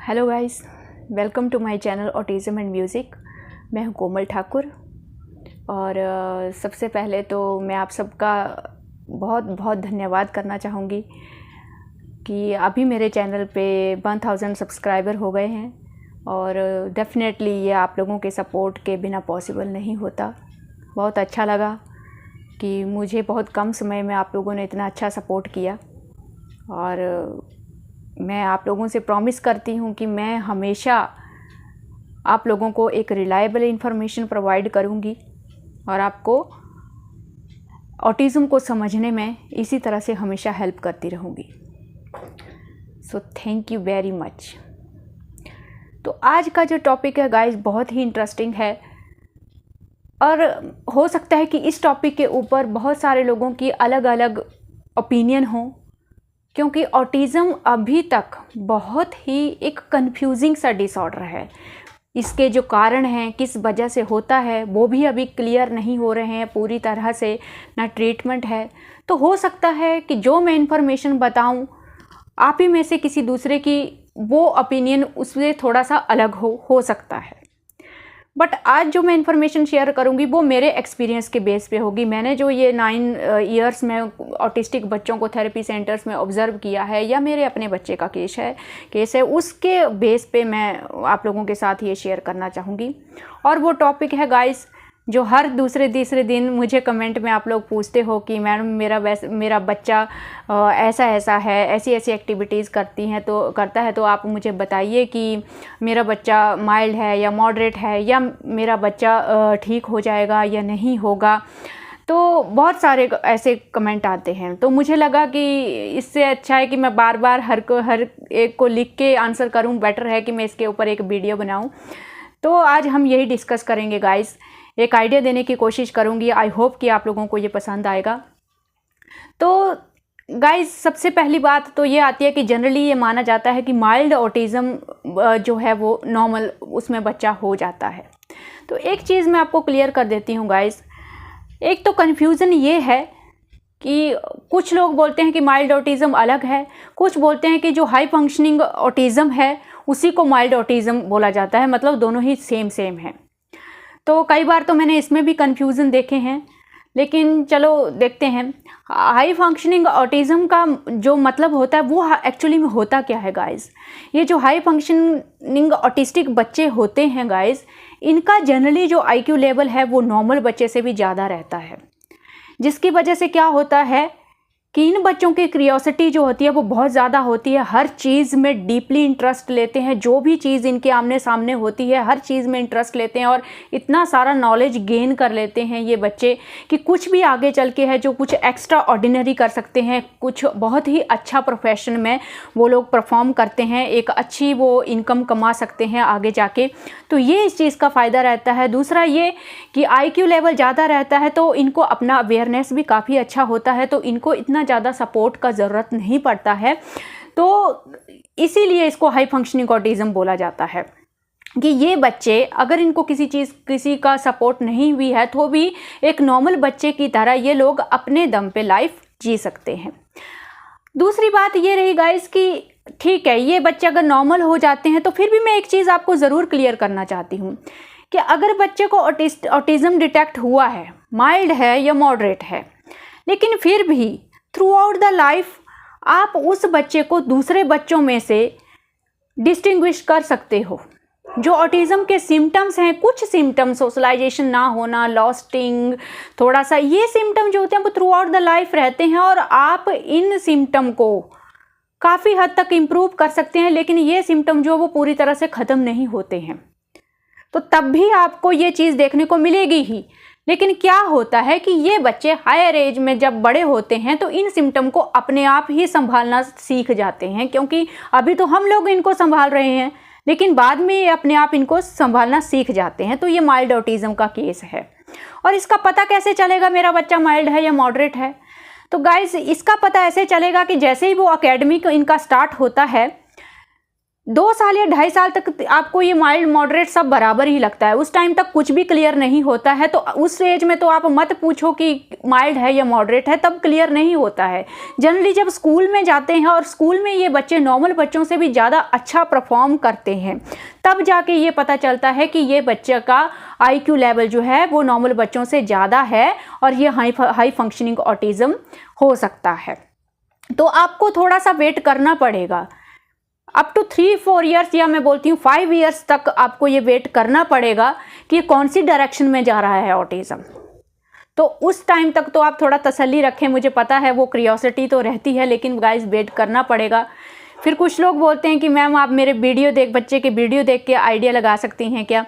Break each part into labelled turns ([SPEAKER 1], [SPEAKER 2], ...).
[SPEAKER 1] Hello guys, welcome to my channel autism and music. मैं हूं कोमल ठाकुर और सबसे पहले तो मैं आप सबका बहुत बहुत धन्यवाद करना चाहूँगी कि अभी मेरे चैनल पे 1000 सब्सक्राइबर हो गए हैं और डेफ़िनेटली ये आप लोगों के सपोर्ट के बिना पॉसिबल नहीं होता। बहुत अच्छा लगा कि मुझे बहुत कम समय में आप लोगों ने इतना अच्छा सपोर्ट किया और मैं आप लोगों से प्रॉमिस करती हूँ कि मैं हमेशा आप लोगों को एक रिलायबल इन्फॉर्मेशन प्रोवाइड करूँगी और आपको ऑटिज़म को समझने में इसी तरह से हमेशा हेल्प करती रहूँगी। So thank you very much. तो आज का जो टॉपिक है गाइस बहुत ही इंटरेस्टिंग है और हो सकता है कि इस टॉपिक के ऊपर बहुत सारे लोगों की अलग अलग ओपिनियन हो, क्योंकि ऑटिज़म अभी तक बहुत ही एक कंफ्यूजिंग सा डिसऑर्डर है। इसके जो कारण हैं, किस वजह से होता है, वो भी अभी क्लियर नहीं हो रहे हैं पूरी तरह से, ना ट्रीटमेंट है। तो हो सकता है कि जो मैं इन्फॉर्मेशन बताऊं, आप ही में से किसी दूसरे की वो ओपिनियन उससे थोड़ा सा अलग हो सकता है। बट आज जो मैं इन्फॉर्मेशन शेयर करूंगी वो मेरे एक्सपीरियंस के बेस पे होगी। मैंने जो ये 9 ईयर्स में ऑटिस्टिक बच्चों को थेरेपी सेंटर्स में ऑब्ज़र्व किया है या मेरे अपने बच्चे का केस है उसके बेस पे मैं आप लोगों के साथ ये शेयर करना चाहूँगी। और वो टॉपिक है गाइस जो हर दूसरे तीसरे दिन मुझे कमेंट में आप लोग पूछते हो कि मैडम मेरा बच्चा ऐसा है, ऐसी एक्टिविटीज़ करता है तो आप मुझे बताइए कि मेरा बच्चा माइल्ड है या मॉडरेट है या मेरा बच्चा ठीक हो जाएगा या नहीं होगा। तो बहुत सारे ऐसे कमेंट आते हैं, तो मुझे लगा कि इससे अच्छा है कि मैं बार बार हर एक को लिख के आंसर करूं, बेटर है कि मैं इसके ऊपर एक वीडियो बनाऊं। तो आज हम यही डिस्कस करेंगे गाइस, एक आइडिया देने की कोशिश करूंगी। आई होप कि आप लोगों को ये पसंद आएगा। तो गाइस सबसे पहली बात तो ये आती है कि जनरली ये माना जाता है कि माइल्ड ऑटिज़म जो है वो नॉर्मल उसमें बच्चा हो जाता है। तो एक चीज़ मैं आपको क्लियर कर देती हूँ गाइस। एक तो कन्फ्यूज़न ये है कि कुछ लोग बोलते हैं कि माइल्ड ऑटिज़म अलग है, कुछ बोलते हैं कि जो हाई फंक्शनिंग ऑटिज़म है उसी को माइल्ड ऑटिज़म बोला जाता है, मतलब दोनों ही सेम है। तो कई बार तो मैंने इसमें भी कन्फ्यूज़न देखे हैं, लेकिन चलो देखते हैं हाई फंक्शनिंग ऑटिज़म का जो मतलब होता है वो एक्चुअली में होता क्या है गाइस। ये जो हाई फंक्शनिंग ऑटिस्टिक बच्चे होते हैं गाइस, इनका जनरली जो आईक्यू लेवल है वो नॉर्मल बच्चे से भी ज़्यादा रहता है, जिसकी वजह से क्या होता है कि इन बच्चों की क्यूरियोसिटी जो होती है वो बहुत ज़्यादा होती है। हर चीज़ में डीपली इंटरेस्ट लेते हैं, जो भी चीज़ इनके आमने सामने होती है हर चीज़ में इंटरेस्ट लेते हैं और इतना सारा नॉलेज गेन कर लेते हैं ये बच्चे कि कुछ भी आगे चल के है जो कुछ एक्स्ट्रा ऑर्डिनरी कर सकते हैं, कुछ बहुत ही अच्छा प्रोफेशन में वो लोग परफॉर्म करते हैं, एक अच्छी वो इनकम कमा सकते हैं आगे जाके। तो ये इस चीज़ का फ़ायदा रहता है। दूसरा ये कि आईक्यू लेवल ज़्यादा रहता है तो इनको अपना अवेयरनेस भी काफ़ी अच्छा होता है, तो इनको इतना ज़्यादा सपोर्ट का ज़रूरत नहीं पड़ता है। तो इसीलिए इसको हाई फंक्शनिंग ऑटिज़म बोला जाता है कि ये बच्चे अगर इनको किसी का सपोर्ट नहीं हुई है तो भी एक नॉर्मल बच्चे की तरह ये लोग अपने दम पे लाइफ जी सकते हैं। दूसरी बात ये रही गाइस कि ठीक है, ये बच्चे अगर नॉर्मल हो जाते हैं तो फिर भी मैं एक चीज़ आपको ज़रूर क्लियर करना चाहती हूँ कि अगर बच्चे को ऑटिज़म डिटेक्ट हुआ है, माइल्ड है या मॉडरेट है, लेकिन फिर भी थ्रू आउट द लाइफ आप उस बच्चे को दूसरे बच्चों में से डिस्टिंग्विश कर सकते हो। जो ऑटिज़म के सिम्टम्स हैं, कुछ सिम्टम्स सोशलाइजेशन ना होना, लॉस्टिंग, थोड़ा सा ये सिम्टम जो होते हैं वो थ्रू आउट द लाइफ रहते हैं और आप इन सिम्टम को काफ़ी हद तक इम्प्रूव कर सकते हैं, लेकिन ये सिम्टम जो वो पूरी तरह से ख़त्म नहीं होते हैं। तो तब भी आपको ये चीज़ देखने को मिलेगी ही। लेकिन क्या होता है कि ये बच्चे हायर एज में जब बड़े होते हैं तो इन सिम्टम को अपने आप ही संभालना सीख जाते हैं, क्योंकि अभी तो हम लोग इनको संभाल रहे हैं लेकिन बाद में ये अपने आप इनको संभालना सीख जाते हैं। तो ये माइल्ड ऑटिज़म का केस है। और इसका पता कैसे चलेगा मेरा बच्चा माइल्ड है या मॉडरेट है? तो गाइस इसका पता ऐसे चलेगा कि जैसे ही वो एकेडमिक इनका स्टार्ट होता है, 2 साल या 2.5 साल तक आपको ये माइल्ड मॉडरेट सब बराबर ही लगता है, उस टाइम तक कुछ भी क्लियर नहीं होता है। तो उस एज में तो आप मत पूछो कि माइल्ड है या मॉडरेट है, तब क्लियर नहीं होता है। जनरली जब स्कूल में जाते हैं और स्कूल में ये बच्चे नॉर्मल बच्चों से भी ज़्यादा अच्छा परफॉर्म करते हैं, तब जाके ये पता चलता है कि ये बच्चे का IQ लेवल जो है वो नॉर्मल बच्चों से ज़्यादा है और ये हाई फंक्शनिंग ऑटिज़म हो सकता है। तो आपको थोड़ा सा वेट करना पड़ेगा, अप टू 3-4 ईयर्स या मैं बोलती हूँ 5 ईयर्स तक आपको ये वेट करना पड़ेगा कि ये कौन सी डायरेक्शन में जा रहा है ऑटिज़म। तो उस टाइम तक तो आप थोड़ा तसल्ली रखें, मुझे पता है वो क्यूरियोसिटी तो रहती है, लेकिन गाइस वेट करना पड़ेगा। फिर कुछ लोग बोलते हैं कि मैम आप मेरे बच्चे के वीडियो देख के आइडिया लगा सकती हैं क्या?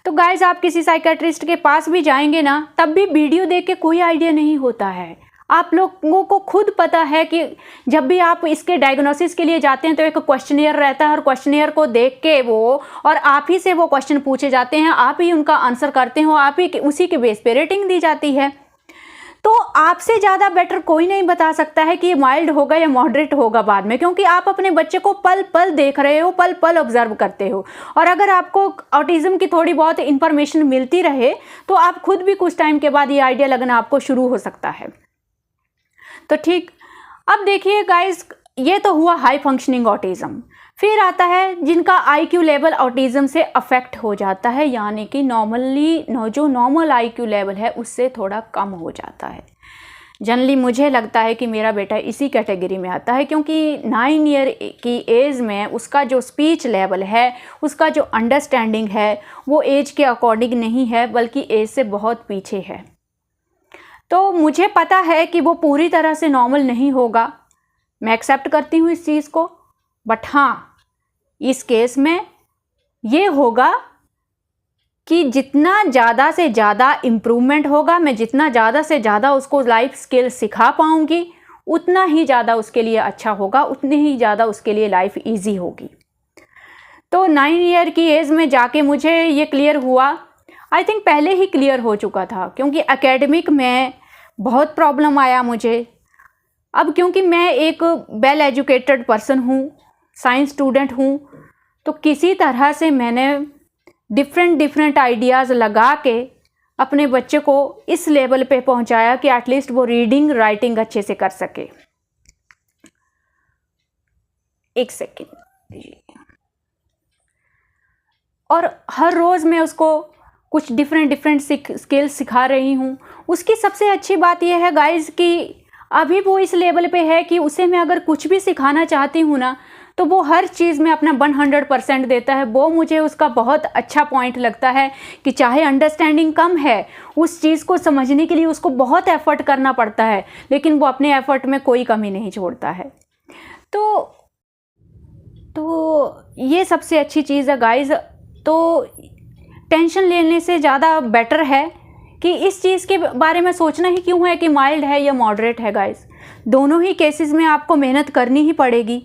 [SPEAKER 1] तो गाइस आप किसी साइकेट्रिस्ट के पास भी जाएंगे ना, तब भी वीडियो देख के कोई आइडिया नहीं होता है। आप लोगों को खुद पता है कि जब भी आप इसके डायग्नोसिस के लिए जाते हैं तो एक क्वेश्चनियर रहता है, और क्वेश्चनियर को देख के वो और आप ही से वो क्वेश्चन पूछे जाते हैं, आप ही उनका आंसर करते हो, आप ही उसी के बेस पे रेटिंग दी जाती है। तो आपसे ज़्यादा बेटर कोई नहीं बता सकता है कि ये माइल्ड होगा या मॉडरेट होगा बाद में, क्योंकि आप अपने बच्चे को पल पल देख रहे हो, पल पल ऑब्जर्व करते हो। और अगर आपको ऑटिज़म की थोड़ी बहुत इंफॉर्मेशन मिलती रहे तो आप खुद भी कुछ टाइम के बाद ये आइडिया लगना आपको शुरू हो सकता है। तो ठीक, अब देखिए गाइस, ये तो हुआ हाई फंक्शनिंग ऑटिज़म। फिर आता है जिनका IQ लेवल ऑटिज़म से अफेक्ट हो जाता है, यानी कि जो नॉर्मल IQ लेवल है उससे थोड़ा कम हो जाता है। जनरली मुझे लगता है कि मेरा बेटा इसी कैटेगरी में आता है, क्योंकि 9 ईयर की एज में उसका जो स्पीच लेवल है, उसका जो अंडरस्टैंडिंग है, वो एज के अकॉर्डिंग नहीं है, बल्कि एज से बहुत पीछे है। तो मुझे पता है कि वो पूरी तरह से नॉर्मल नहीं होगा, मैं एक्सेप्ट करती हूँ इस चीज़ को, बट हाँ, इस केस में ये होगा कि जितना ज़्यादा से ज़्यादा इम्प्रूवमेंट होगा, मैं जितना ज़्यादा से ज़्यादा उसको लाइफ स्किल सिखा पाऊँगी, उतना ही ज़्यादा उसके लिए अच्छा होगा, उतनी ही ज़्यादा उसके लिए लाइफ ईजी होगी। तो 9 ईयर की एज में जाके मुझे ये क्लियर हुआ, आई थिंक पहले ही क्लियर हो चुका था, क्योंकि एकेडमिक में बहुत प्रॉब्लम आया मुझे। अब क्योंकि मैं एक वेल एजुकेटेड पर्सन हूँ, साइंस स्टूडेंट हूँ, तो किसी तरह से मैंने डिफरेंट आइडियाज़ लगा के अपने बच्चे को इस लेवल पे पहुँचाया कि एटलीस्ट वो रीडिंग राइटिंग अच्छे से कर सके। एक सेकेंड। और हर रोज़ मैं उसको कुछ डिफरेंट स्किल्स सिखा रही हूँ। उसकी सबसे अच्छी बात यह है गाइज कि अभी वो इस लेवल पे है कि उसे मैं अगर कुछ भी सिखाना चाहती हूँ ना, तो वो हर चीज़ में अपना 100% देता है। वो मुझे उसका बहुत अच्छा पॉइंट लगता है कि चाहे अंडरस्टैंडिंग कम है, उस चीज़ को समझने के लिए उसको बहुत एफर्ट करना पड़ता है, लेकिन वो अपने एफर्ट में कोई कमी नहीं छोड़ता है। तो ये सबसे अच्छी चीज़ है गाइज। तो टेंशन लेने से ज़्यादा बेटर है कि इस चीज़ के बारे में सोचना ही क्यों है कि माइल्ड है या मॉडरेट है। गाइस, दोनों ही केसेस में आपको मेहनत करनी ही पड़ेगी।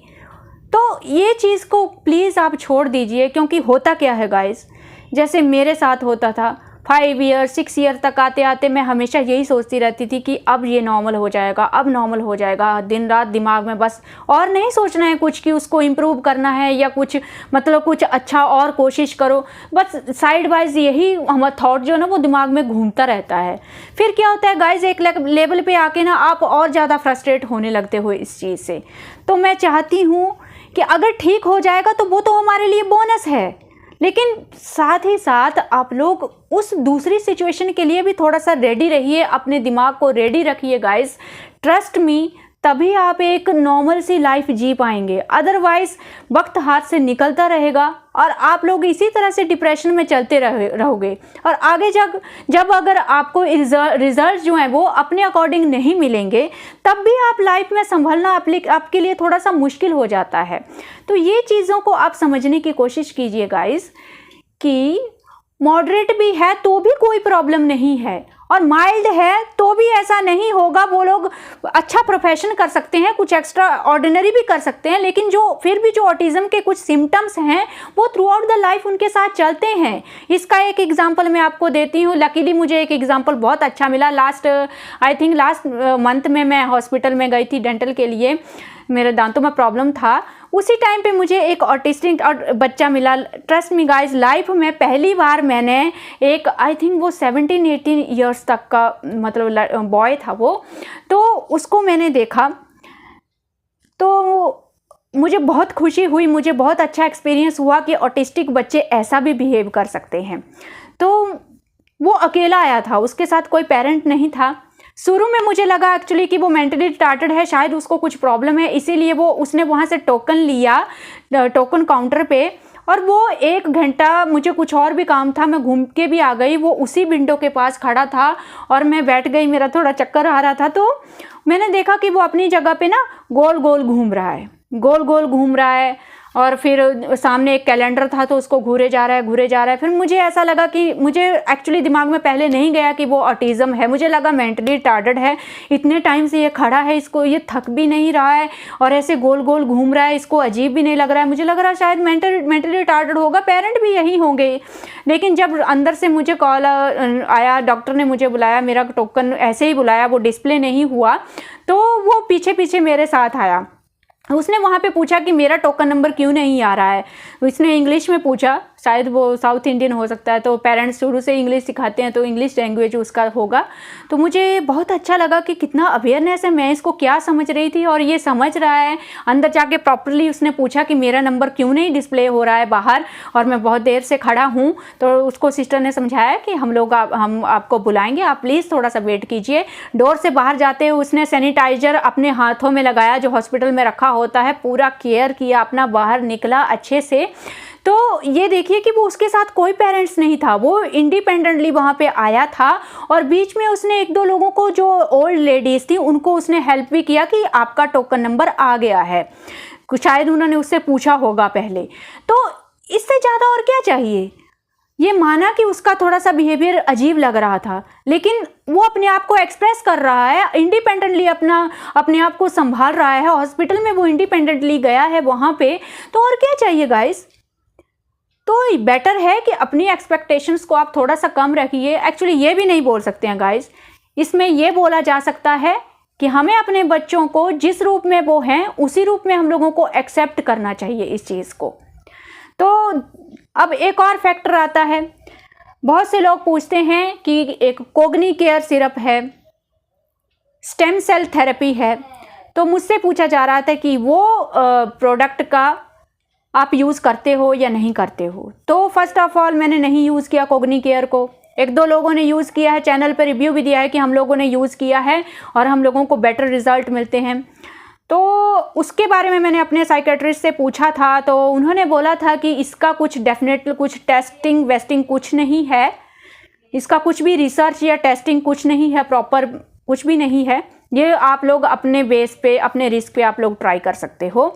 [SPEAKER 1] तो ये चीज़ को प्लीज़ आप छोड़ दीजिए, क्योंकि होता क्या है गाइस, जैसे मेरे साथ होता था, 5 ईयर 6 ईयर तक आते आते मैं हमेशा यही सोचती रहती थी कि अब ये नॉर्मल हो जाएगा, अब नॉर्मल हो जाएगा। दिन रात दिमाग में बस और नहीं सोचना है कुछ कि उसको इम्प्रूव करना है या कुछ, मतलब कुछ अच्छा और कोशिश करो, बस साइड वाइज यही हमारा थॉट जो है ना वो दिमाग में घूमता रहता है। फिर क्या होता है गाइज, एक लेवल पे आके ना आप और ज़्यादा फ्रस्ट्रेट होने लगते हो इस चीज़ से। तो मैं चाहती हूँ कि अगर ठीक हो जाएगा तो वो तो हमारे लिए बोनस है, लेकिन साथ ही साथ आप लोग उस दूसरी सिचुएशन के लिए भी थोड़ा सा रेडी रहिए, अपने दिमाग को रेडी रखिए गाइस। ट्रस्ट मी, तभी आप एक नॉर्मल सी लाइफ जी पाएंगे। अदरवाइज वक्त हाथ से निकलता रहेगा और आप लोग इसी तरह से डिप्रेशन में चलते रहोगे। और आगे जब अगर आपको रिजल्ट जो हैं वो अपने अकॉर्डिंग नहीं मिलेंगे, तब भी आप लाइफ में संभलना आपके लिए थोड़ा सा मुश्किल हो जाता है। तो ये चीज़ों को आप समझने की कोशिश कीजिए गाइस कि मॉडरेट भी है तो भी कोई प्रॉब्लम नहीं है, और माइल्ड है तो भी ऐसा नहीं होगा। वो लोग अच्छा प्रोफेशन कर सकते हैं, कुछ एक्स्ट्रा ऑर्डिनरी भी कर सकते हैं, लेकिन फिर भी जो ऑटिज़म के कुछ सिम्टम्स हैं वो थ्रू आउट द लाइफ उनके साथ चलते हैं। इसका एक एग्जांपल मैं आपको देती हूँ। लकीली मुझे एक एग्जांपल बहुत अच्छा मिला। लास्ट मंथ में मैं हॉस्पिटल में गई थी डेंटल के लिए, मेरे दांतों में प्रॉब्लम था। उसी टाइम पे मुझे एक ऑटिस्टिक बच्चा मिला। ट्रस्ट मी गाइस, लाइफ में पहली बार मैंने एक, आई थिंक वो 17-18 ईयर्स तक का मतलब बॉय था वो, तो उसको मैंने देखा तो मुझे बहुत खुशी हुई, मुझे बहुत अच्छा एक्सपीरियंस हुआ कि ऑटिस्टिक बच्चे ऐसा भी बिहेव कर सकते हैं। तो वो अकेला आया था, उसके साथ कोई पेरेंट नहीं था। शुरू में मुझे लगा एक्चुअली कि वो मेंटली रिटार्टेड है, शायद उसको कुछ प्रॉब्लम है, इसीलिए उसने वहाँ से टोकन लिया, टोकन काउंटर पे, और वो 1 घंटा, मुझे कुछ और भी काम था, मैं घूम के भी आ गई, वो उसी विंडो के पास खड़ा था और मैं बैठ गई, मेरा थोड़ा चक्कर आ रहा था। तो मैंने देखा कि वो अपनी जगह पे ना गोल गोल घूम रहा है, गोल गोल घूम रहा है, और फिर सामने एक कैलेंडर था तो उसको घूरे जा रहा है, घूरे जा रहा है। फिर मुझे ऐसा लगा कि मुझे एक्चुअली दिमाग में पहले नहीं गया कि वो ऑटिज़म है, मुझे लगा मेंटली रिटार्टेड है, इतने टाइम से ये खड़ा है, इसको ये थक भी नहीं रहा है और ऐसे गोल गोल घूम रहा है, इसको अजीब भी नहीं लग रहा है, मुझे लग रहा है शायद मेंटली रिटार्टेड होगा, पेरेंट भी यही होंगे। लेकिन जब अंदर से मुझे कॉल आया, डॉक्टर ने मुझे बुलाया, मेरा टोकन ऐसे ही बुलाया, वो डिस्प्ले नहीं हुआ, तो वो पीछे पीछे मेरे साथ आया। उसने वहाँ पे पूछा कि मेरा टोकन नंबर क्यों नहीं आ रहा है। उसने इंग्लिश में पूछा, शायद वो साउथ इंडियन हो सकता है, तो पेरेंट्स शुरू से इंग्लिश सिखाते हैं तो इंग्लिश लैंग्वेज उसका होगा। तो मुझे बहुत अच्छा लगा कि कितना अवेयरनेस है, मैं इसको क्या समझ रही थी और ये समझ रहा है। अंदर जाके प्रॉपरली उसने पूछा कि मेरा नंबर क्यों नहीं डिस्प्ले हो रहा है बाहर, और मैं बहुत देर से खड़ा हूँ। तो उसको सिस्टर ने समझाया कि हम आपको बुलाएंगे, आप प्लीज़ थोड़ा सा वेट कीजिए। डोर से बाहर जाते हुए उसने सैनिटाइजर अपने हाथों में लगाया जो हॉस्पिटल में रखा होता है, पूरा केयर किया अपना, बाहर निकला अच्छे से। तो ये देखिए कि वो उसके साथ कोई पेरेंट्स नहीं था, वो इंडिपेंडेंटली वहाँ पे आया था, और बीच में उसने 1-2 लोगों को, जो ओल्ड लेडीज़ थी, उनको उसने हेल्प भी किया कि आपका टोकन नंबर आ गया है, शायद उन्होंने उससे पूछा होगा पहले। तो इससे ज़्यादा और क्या चाहिए। ये माना कि उसका थोड़ा सा बिहेवियर अजीब लग रहा था, लेकिन वो अपने आप को एक्सप्रेस कर रहा है, इंडिपेंडेंटली अपने आप को संभाल रहा है। हॉस्पिटल में वो इंडिपेंडेंटली गया है वहाँ पे, तो और क्या चाहिए गाइस। तो बेटर है कि अपनी एक्सपेक्टेशंस को आप थोड़ा सा कम रखिए। एक्चुअली ये भी नहीं बोल सकते हैं गाइस, इसमें ये बोला जा सकता है कि हमें अपने बच्चों को जिस रूप में वो हैं उसी रूप में हम लोगों को एक्सेप्ट करना चाहिए इस चीज़ को। तो अब एक और फैक्टर आता है, बहुत से लोग पूछते हैं कि एक कोग्निकेयर सिरप है, स्टेम सेल थेरेपी है, तो मुझसे पूछा जा रहा था कि वो प्रोडक्ट का आप यूज़ करते हो या नहीं करते हो। तो फर्स्ट ऑफ ऑल मैंने नहीं यूज़ किया कोग्निकेयर को, 1-2 लोगों ने यूज़ किया है, चैनल पर रिव्यू भी दिया है कि हम लोगों ने यूज़ किया है और हम लोगों को बेटर रिजल्ट मिलते हैं। तो उसके बारे में मैंने अपने साइकेट्रिस्ट से पूछा था, तो उन्होंने बोला था कि इसका कुछ डेफिनेटली कुछ टेस्टिंग वेस्टिंग कुछ नहीं है, इसका कुछ भी रिसर्च या टेस्टिंग कुछ नहीं है, प्रॉपर कुछ भी नहीं है। ये आप लोग अपने बेस पे, अपने रिस्क पे आप लोग ट्राई कर सकते हो।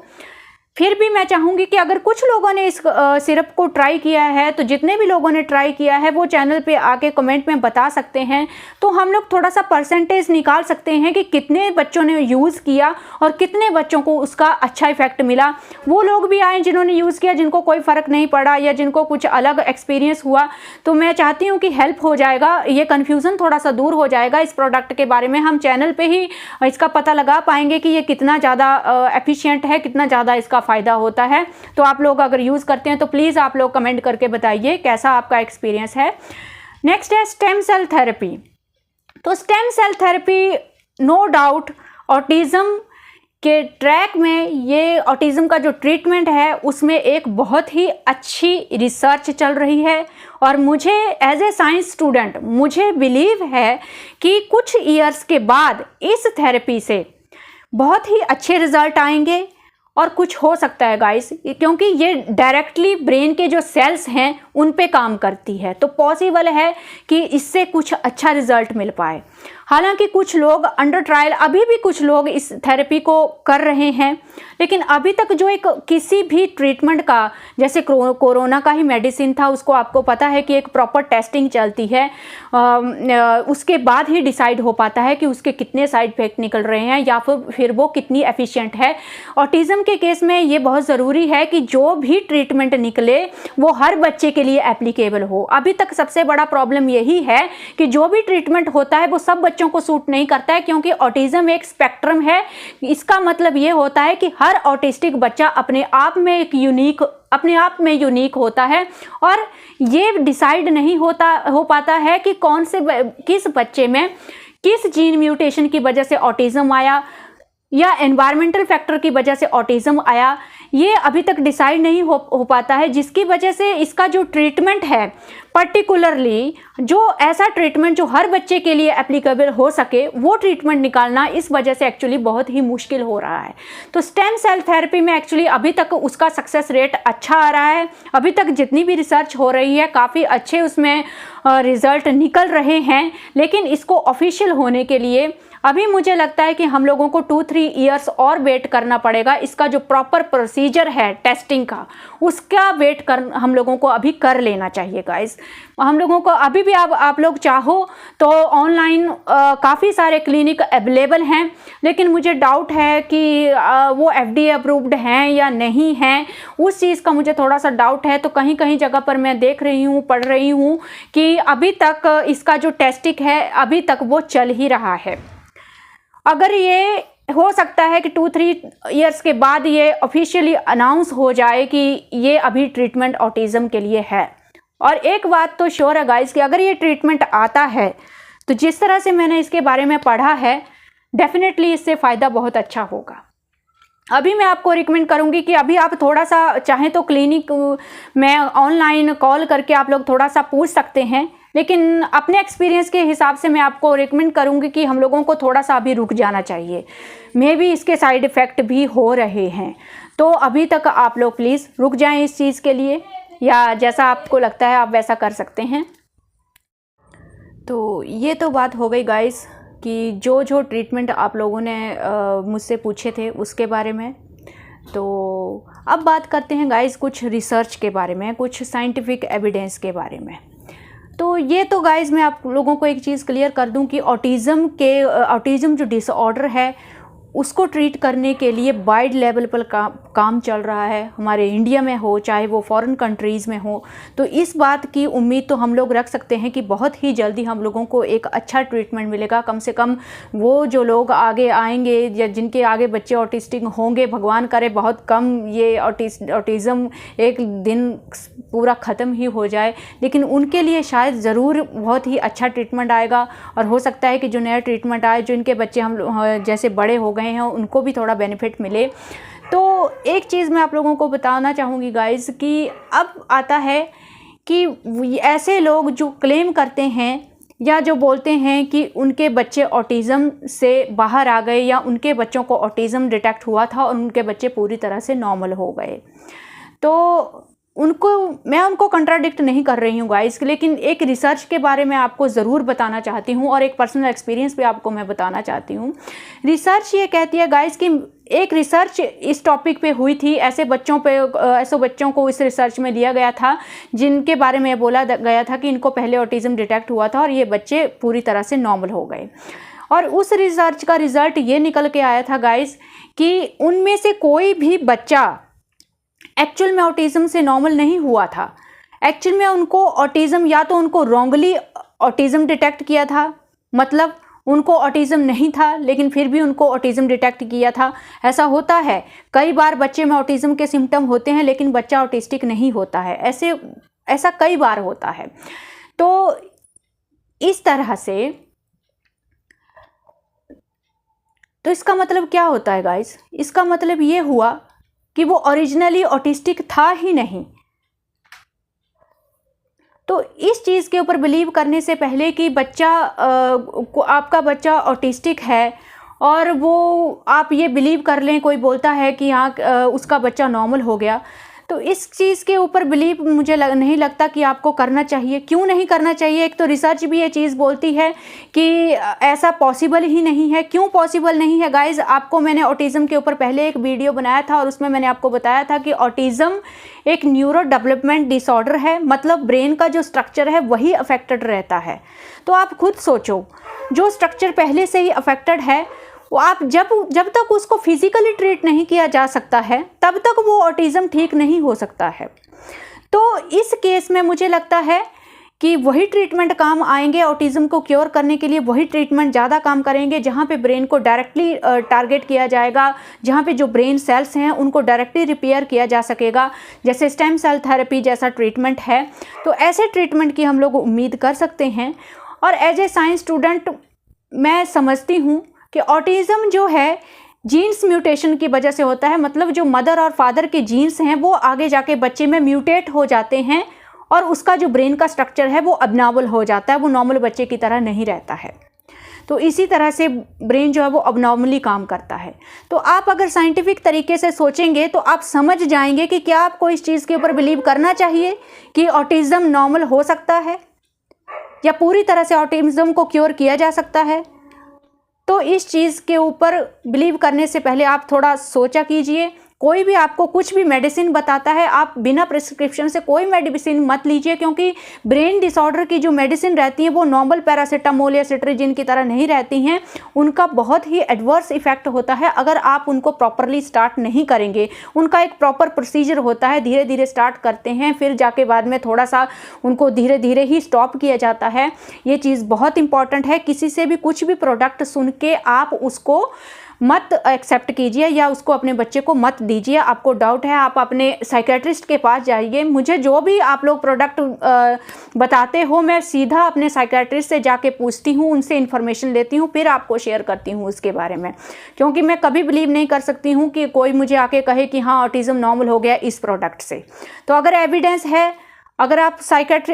[SPEAKER 1] फिर भी मैं चाहूँगी कि अगर कुछ लोगों ने इस सिरप को ट्राई किया है, तो जितने भी लोगों ने ट्राई किया है वो चैनल पे आके कमेंट में बता सकते हैं, तो हम लोग थोड़ा सा परसेंटेज निकाल सकते हैं कि कितने बच्चों ने यूज़ किया और कितने बच्चों को उसका अच्छा इफेक्ट मिला। वो लोग भी आए जिन्होंने यूज़ किया, जिनको कोई फ़र्क नहीं पड़ा या जिनको कुछ अलग एक्सपीरियंस हुआ। तो मैं चाहती हूँ कि हेल्प हो जाएगा, ये कन्फ्यूज़न थोड़ा सा दूर हो जाएगा इस प्रोडक्ट के बारे में। हम चैनल पर ही इसका पता लगा पाएंगे कि ये कितना ज़्यादा एफिशिएंट है, कितना ज़्यादा इसका फ़ायदा होता है। तो आप लोग अगर यूज़ करते हैं तो प्लीज़ आप लोग कमेंट करके बताइए कैसा आपका एक्सपीरियंस है। नेक्स्ट है स्टेम सेल थेरेपी। तो stem cell therapy no doubt autism के ट्रैक में, ये ऑटिज़म का जो ट्रीटमेंट है उसमें एक बहुत ही अच्छी रिसर्च चल रही है, और मुझे एज ए साइंस स्टूडेंट मुझे बिलीव है कि कुछ ईयर्स के बाद इस थेरेपी से बहुत ही अच्छे रिजल्ट आएंगे। और कुछ हो सकता है गाइस, क्योंकि ये डायरेक्टली ब्रेन के जो सेल्स हैं उन पे काम करती है, तो पॉसिबल है कि इससे कुछ अच्छा रिजल्ट मिल पाए। हालांकि कुछ लोग अंडर ट्रायल, अभी भी कुछ लोग इस थेरेपी को कर रहे हैं, लेकिन अभी तक जो एक किसी भी ट्रीटमेंट का, जैसे कोरोना का ही मेडिसिन था, उसको आपको पता है कि एक प्रॉपर टेस्टिंग चलती है, उसके बाद ही डिसाइड हो पाता है कि उसके कितने साइड इफेक्ट निकल रहे हैं या फिर वो कितनी एफिशिएंट है। ऑटिज़म के केस में ये बहुत ज़रूरी है कि जो भी ट्रीटमेंट निकले वो हर बच्चे के लिए एप्लीकेबल हो। अभी तक सबसे बड़ा प्रॉब्लम यही है कि जो भी ट्रीटमेंट होता है वो सब बच्चों को सूट नहीं करता है, क्योंकि ऑटिज्म एक स्पेक्ट्रम है। इसका मतलब ये होता है कि हर ऑटिस्टिक बच्चा अपने आप में यूनिक होता है, और ये डिसाइड नहीं हो पाता है कि किस बच्चे में किस जीन म्यूटेशन की वजह से ऑटिज्म आया या एनवायरमेंटल फैक्टर की वजह से ऑटिज्म आया, ये अभी तक डिसाइड नहीं हो पाता है, जिसकी वजह से इसका जो ट्रीटमेंट है, पर्टिकुलरली जो ऐसा ट्रीटमेंट जो हर बच्चे के लिए एप्लीकेबल हो सके, वो ट्रीटमेंट निकालना इस वजह से एक्चुअली बहुत ही मुश्किल हो रहा है। तो स्टेम सेल थेरेपी में एक्चुअली अभी तक उसका सक्सेस रेट अच्छा आ रहा है। अभी तक जितनी भी रिसर्च हो रही है काफ़ी अच्छे उसमें रिजल्ट निकल रहे हैं, लेकिन इसको ऑफिशियल होने के लिए अभी मुझे लगता है कि हम लोगों को 2-3 ईयर्स और वेट करना पड़ेगा। इसका जो प्रॉपर प्रोसीजर है टेस्टिंग का, उसका हम लोगों को अभी कर लेना चाहिए गाइस। हम लोगों को अभी भी आप लोग चाहो तो ऑनलाइन काफ़ी सारे क्लिनिक अवेलेबल हैं, लेकिन मुझे डाउट है कि वो FDA अप्रूव्ड हैं या नहीं हैं, उस चीज़ का मुझे थोड़ा सा डाउट है। तो कहीं कहीं जगह पर मैं देख रही हूँ, पढ़ रही हूँ कि अभी तक इसका जो टेस्टिंग है अभी तक वो चल ही रहा है। अगर ये हो सकता है कि 2-3 ईयर्स के बाद ये ऑफिशियली अनाउंस हो जाए कि ये अभी ट्रीटमेंट ऑटिज्म के लिए है। और एक बात तो श्योर है गाइस कि अगर ये ट्रीटमेंट आता है तो जिस तरह से मैंने इसके बारे में पढ़ा है, डेफिनेटली इससे फ़ायदा बहुत अच्छा होगा। अभी मैं आपको रिकमेंड करूंगी कि अभी आप थोड़ा सा चाहें तो क्लिनिक में ऑनलाइन कॉल करके आप लोग थोड़ा सा पूछ सकते हैं, लेकिन अपने एक्सपीरियंस के हिसाब से मैं आपको रिकमेंड करूंगी कि हम लोगों को थोड़ा सा अभी रुक जाना चाहिए। मे बी इसके साइड इफ़ेक्ट भी हो रहे हैं, तो अभी तक आप लोग प्लीज़ रुक जाएं इस चीज़ के लिए, या जैसा आपको लगता है आप वैसा कर सकते हैं। तो ये तो बात हो गई गाइस कि जो ट्रीटमेंट आप लोगों ने मुझसे पूछे थे उसके बारे में। तो अब बात करते हैं गाइस कुछ रिसर्च के बारे में, कुछ साइंटिफिक एविडेंस के बारे में। तो ये तो गाइस मैं आप लोगों को एक चीज़ क्लियर कर दूं कि ऑटिज़म जो डिसऑर्डर है उसको ट्रीट करने के लिए वाइड लेवल पर काम चल रहा है, हमारे इंडिया में हो चाहे वो फॉरेन कंट्रीज़ में हो। तो इस बात की उम्मीद तो हम लोग रख सकते हैं कि बहुत ही जल्दी हम लोगों को एक अच्छा ट्रीटमेंट मिलेगा। कम से कम वो जो लोग आगे आएंगे या जिनके आगे बच्चे ऑटिस्टिक होंगे, भगवान करे बहुत कम ये ऑटिज़म एक दिन पूरा ख़त्म ही हो जाए, लेकिन उनके लिए शायद ज़रूर बहुत ही अच्छा ट्रीटमेंट आएगा। और हो सकता है कि जो नया ट्रीटमेंट आए, जो इनके बच्चे हम जैसे बड़े हो गए हैं, उनको भी थोड़ा बेनिफिट मिले। तो एक चीज़ मैं आप लोगों को बताना चाहूँगी गाइस कि अब आता है कि ऐसे लोग जो क्लेम करते हैं या जो बोलते हैं कि उनके बच्चे ऑटिज़म से बाहर आ गए या उनके बच्चों को ऑटिज़म डिटेक्ट हुआ था और उनके बच्चे पूरी तरह से नॉर्मल हो गए, तो मैं उनको कंट्राडिक्ट नहीं कर रही हूँ गाइस, लेकिन एक रिसर्च के बारे में आपको ज़रूर बताना चाहती हूँ और एक पर्सनल एक्सपीरियंस भी आपको मैं बताना चाहती हूँ। रिसर्च ये कहती है गाइस कि एक रिसर्च इस टॉपिक पे हुई थी, ऐसे बच्चों को इस रिसर्च में लिया गया था जिनके बारे में बोला गया था कि इनको पहले ऑटिज़म डिटेक्ट हुआ था और ये बच्चे पूरी तरह से नॉर्मल हो गए। और उस रिसर्च का रिज़ल्ट ये निकल के आया था गाइस कि उनमें से कोई भी बच्चा एक्चुअल में ऑटिज़म से नॉर्मल नहीं हुआ था। एक्चुअल में उनको ऑटिज़म, या तो उनको रॉन्गली ऑटिज़म डिटेक्ट किया था, मतलब उनको ऑटिज़म नहीं था लेकिन फिर भी उनको ऑटिज़म डिटेक्ट किया था। ऐसा होता है, कई बार बच्चे में ऑटिज़म के सिम्टम होते हैं लेकिन बच्चा ऑटिस्टिक नहीं होता है, ऐसा कई बार होता है। तो इस तरह से, तो इसका मतलब क्या होता है गाइस? इसका मतलब ये हुआ कि वो ओरिजिनली ऑटिस्टिक था ही नहीं। तो इस चीज़ के ऊपर बिलीव करने से पहले कि आपका बच्चा ऑटिस्टिक है और वो आप ये बिलीव कर लें, कोई बोलता है कि हाँ उसका बच्चा नॉर्मल हो गया, तो इस चीज़ के ऊपर बिलीव मुझे नहीं लगता कि आपको करना चाहिए। क्यों नहीं करना चाहिए? एक तो रिसर्च भी ये चीज़ बोलती है कि ऐसा पॉसिबल ही नहीं है। क्यों पॉसिबल नहीं है गाइज़? आपको मैंने ऑटिज़म के ऊपर पहले एक वीडियो बनाया था और उसमें मैंने आपको बताया था कि ऑटिज़म एक न्यूरो डेवलपमेंट डिसऑर्डर है, मतलब ब्रेन का जो स्ट्रक्चर है वही अफेक्टेड रहता है। तो आप खुद सोचो, जो स्ट्रक्चर पहले से ही अफेक्टेड है वो आप जब तक उसको फिजिकली ट्रीट नहीं किया जा सकता है तब तक वो ऑटिज़म ठीक नहीं हो सकता है। तो इस केस में मुझे लगता है कि वही ट्रीटमेंट काम आएंगे ऑटिज़म को क्योर करने के लिए, वही ट्रीटमेंट ज़्यादा काम करेंगे जहाँ पे ब्रेन को डायरेक्टली टारगेट किया जाएगा, जहाँ पे जो ब्रेन सेल्स हैं उनको डायरेक्टली रिपेयर किया जा सकेगा, जैसे स्टेम सेल थेरेपी जैसा ट्रीटमेंट है। तो ऐसे ट्रीटमेंट की हम लोग उम्मीद कर सकते हैं। और एज ए साइंस स्टूडेंट मैं समझती हूँ कि ऑटिज़म जो है जीन्स म्यूटेशन की वजह से होता है, मतलब जो मदर और फादर के जीन्स हैं वो आगे जाके बच्चे में म्यूटेट हो जाते हैं और उसका जो ब्रेन का स्ट्रक्चर है वो अबनॉर्मल हो जाता है, वो नॉर्मल बच्चे की तरह नहीं रहता है। तो इसी तरह से ब्रेन जो है वो अबनॉर्मली काम करता है। तो आप अगर साइंटिफिक तरीके से सोचेंगे तो आप समझ जाएंगे कि क्या आपको इस चीज़ के ऊपर बिलीव करना चाहिए कि ऑटिज़म नॉर्मल हो सकता है या पूरी तरह से ऑटिज़म को क्योर किया जा सकता है। तो इस चीज़ के ऊपर बिलीव करने से पहले आप थोड़ा सोचा कीजिए। कोई भी आपको कुछ भी मेडिसिन बताता है, आप बिना प्रिस्क्रिप्शन से कोई मेडिसिन मत लीजिए, क्योंकि ब्रेन डिसऑर्डर की जो मेडिसिन रहती हैं वो नॉर्मल पैरासीटामोल या सिट्राजिन की तरह नहीं रहती हैं। उनका बहुत ही एडवर्स इफेक्ट होता है अगर आप उनको प्रॉपरली स्टार्ट नहीं करेंगे। उनका एक प्रॉपर प्रोसीजर होता है, धीरे धीरे स्टार्ट करते हैं, फिर जाके बाद में थोड़ा सा उनको धीरे धीरे ही स्टॉप किया जाता है। ये चीज़ बहुत इंपॉर्टेंट है। किसी से भी कुछ भी प्रोडक्ट सुन के आप उसको मत एक्सेप्ट कीजिए या उसको अपने बच्चे को मत दीजिए। आपको डाउट है आप अपने साइकेट्रिस्ट के पास जाइए। मुझे जो भी आप लोग प्रोडक्ट बताते हो मैं सीधा अपने साइकेट्रिस्ट से जाके पूछती हूँ, उनसे इन्फॉर्मेशन लेती हूँ, फिर आपको शेयर करती हूँ उसके बारे में, क्योंकि मैं कभी बिलीव नहीं कर सकती हूँ कि कोई मुझे आके कहे कि हाँ ऑटिज़म नॉर्मल हो गया इस प्रोडक्ट से। तो अगर एविडेंस है, अगर आप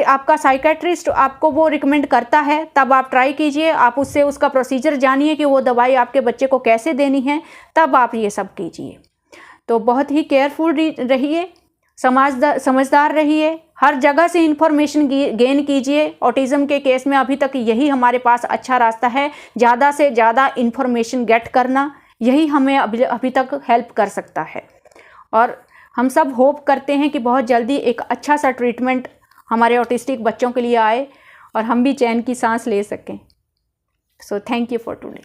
[SPEAKER 1] आपका साइकेट्रिस्ट आपको वो रिकमेंड करता है तब आप ट्राई कीजिए, आप उससे उसका प्रोसीजर जानिए कि वो दवाई आपके बच्चे को कैसे देनी है, तब आप ये सब कीजिए। तो बहुत ही केयरफुल रहिए, समझदार रहिए, हर जगह से इन्फॉर्मेशन गेन कीजिए। ऑटिज़म के केस में अभी तक यही हमारे पास अच्छा रास्ता है, ज़्यादा से ज़्यादा इन्फॉर्मेशन गेट करना, यही हमें अभी तक हेल्प कर सकता है। और हम सब होप करते हैं कि बहुत जल्दी एक अच्छा सा ट्रीटमेंट हमारे ऑटिस्टिक बच्चों के लिए आए और हम भी चैन की सांस ले सकें। So thank you for today.